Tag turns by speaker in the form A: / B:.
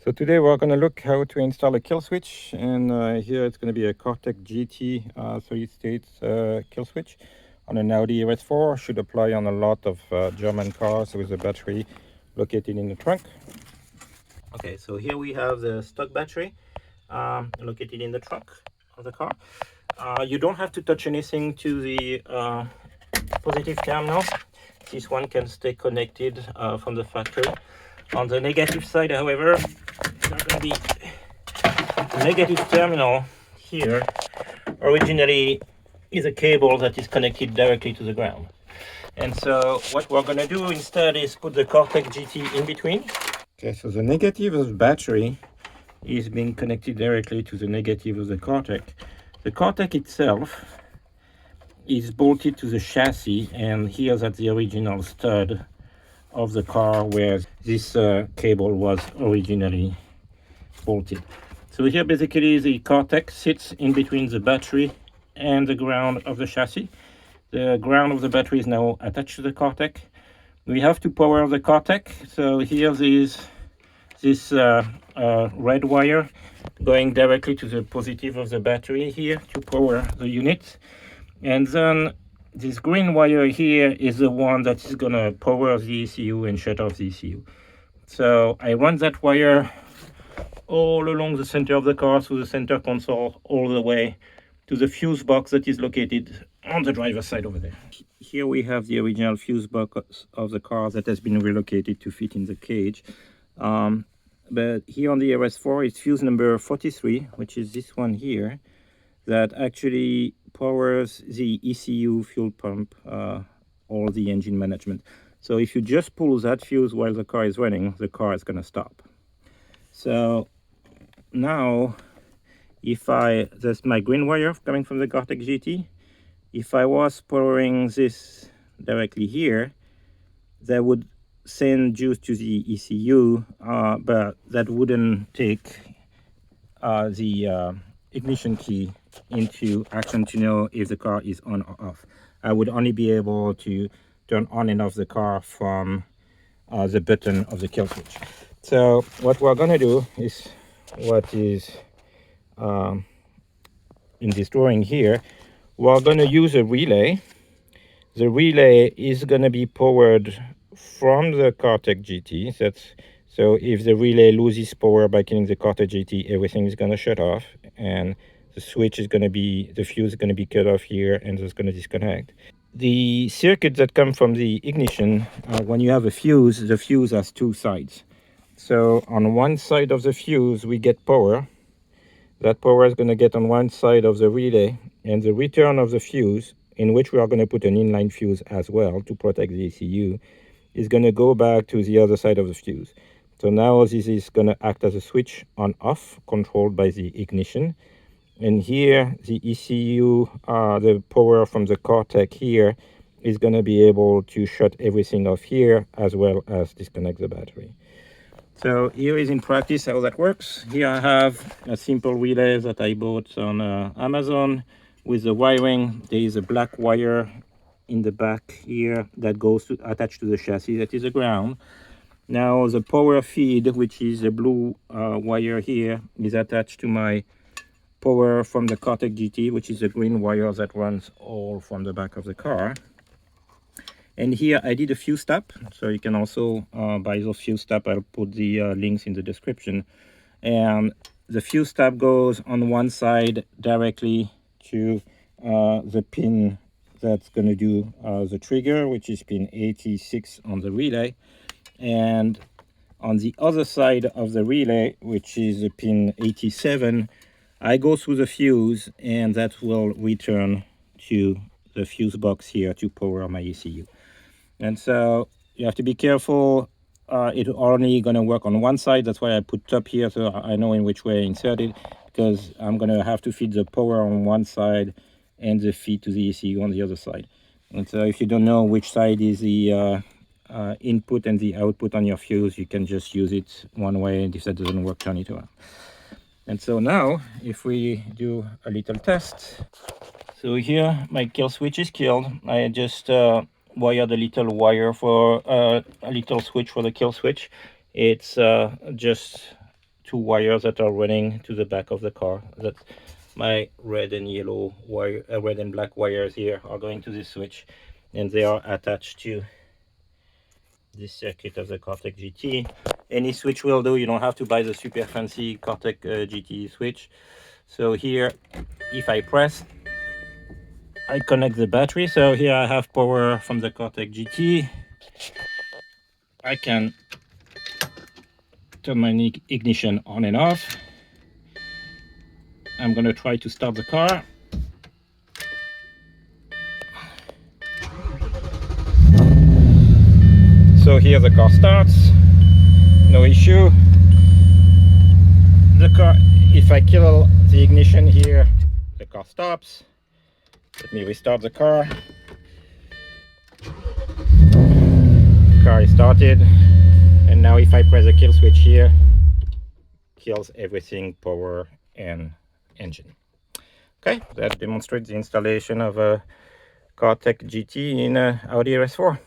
A: So today we're going to look how to install a kill switch, and here it's going to be a Cartek GT solid-state kill switch on an Audi RS4. Should apply on a lot of German cars with a battery located in the trunk. Okay, so here we have the stock battery located in the trunk of the car. You don't have to touch anything to the positive terminal. This one can stay connected from the factory. On the negative side, however, there's going to be the negative terminal here. Originally is a cable that is connected directly to the ground. And so what we're going to do instead is put the Cartek GT in between. Okay, so the negative of the battery is being connected directly to the negative of the Cartek. The Cartek itself is bolted to the chassis, and here's at the original stud of the car where this cable was originally bolted. So here basically the Cartek sits in between the battery and the ground of the chassis. The ground of the battery is now attached to the Cartek. We have to power the Cartek, so here is this red wire going directly to the positive of the battery here to power the unit, and then this green wire here is the one that is going to power the ECU and shut off the ECU. So I run that wire all along the center of the car through the center console all the way to the fuse box that is located on the driver's side over there. Here we have the original fuse box of the car that has been relocated to fit in the cage. But here on the RS4 is fuse number 43, which is this one here, that actually powers the ECU, fuel pump, or the engine management. So if you just pull that fuse while the car is running, the car is going to stop. So now, that's my green wire coming from the Cartek GT. If I was powering this directly here, that would send juice to the ECU, but that wouldn't take the ignition key into action to know if the car is on or off. I would only be able to turn on and off the car from the button of the kill switch. So what we're going to do is what is in this drawing here. We're going to use a relay. The relay is going to be powered from the Cartek GT. So if the relay loses power by killing the Cartek GT, everything is going to shut off, and the switch is going to be, the fuse is going to be cut off here, and it's going to disconnect. The circuit that comes from the ignition, when you have a fuse, the fuse has two sides. So on one side of the fuse, we get power. That power is going to get on one side of the relay, and the return of the fuse, in which we are going to put an inline fuse as well to protect the ECU, is going to go back to the other side of the fuse. So now this is going to act as a switch on off controlled by the ignition. And here the ECU, the power from the Cartek here is going to be able to shut everything off here as well as disconnect the battery. So here is in practice how that works. Here I have a simple relay that I bought on Amazon with the wiring. There is a black wire in the back here that goes attached to the chassis, that is a ground. Now the power feed, which is a blue wire here, is attached to my power from the Cartek GT, which is a green wire that runs all from the back of the car. And here I did a fuse tap, so you can also buy those fuse tap. I'll put the links in the description. And the fuse tap goes on one side directly to the pin that's going to do the trigger, which is pin 86 on the relay. And on the other side of the relay, which is the pin 87, I go through the fuse, and that will return to the fuse box here to power my ECU. And so you have to be careful. It's only going to work on one side. That's why I put top here, so I know in which way I insert it, because I'm going to have to feed the power on one side and the feed to the ECU on the other side. And so if you don't know which side is the input and the output on your fuse, you can just use it one way, and if that doesn't work, turn it around. And so now if we do a little test. So here my kill switch is killed. I just wired a little wire for a little switch for the kill switch. It's just two wires that are running to the back of the car. That's my red and yellow wire, red and black wires here are going to this switch, and they are attached to this circuit of the Cartek GT. Any switch will do. You don't have to buy the super fancy Cartek GT switch. So here, if I press, I connect the battery. So here I have power from the Cartek GT. I can turn my ignition on and off. I'm gonna try to start the car. So here the car starts, no issue. The car, if I kill the ignition here, the car stops. Let me restart the car. The car is started, and now if I press the kill switch here, kills everything, power and engine. Okay, that demonstrates the installation of a Cartek GT in Audi RS4.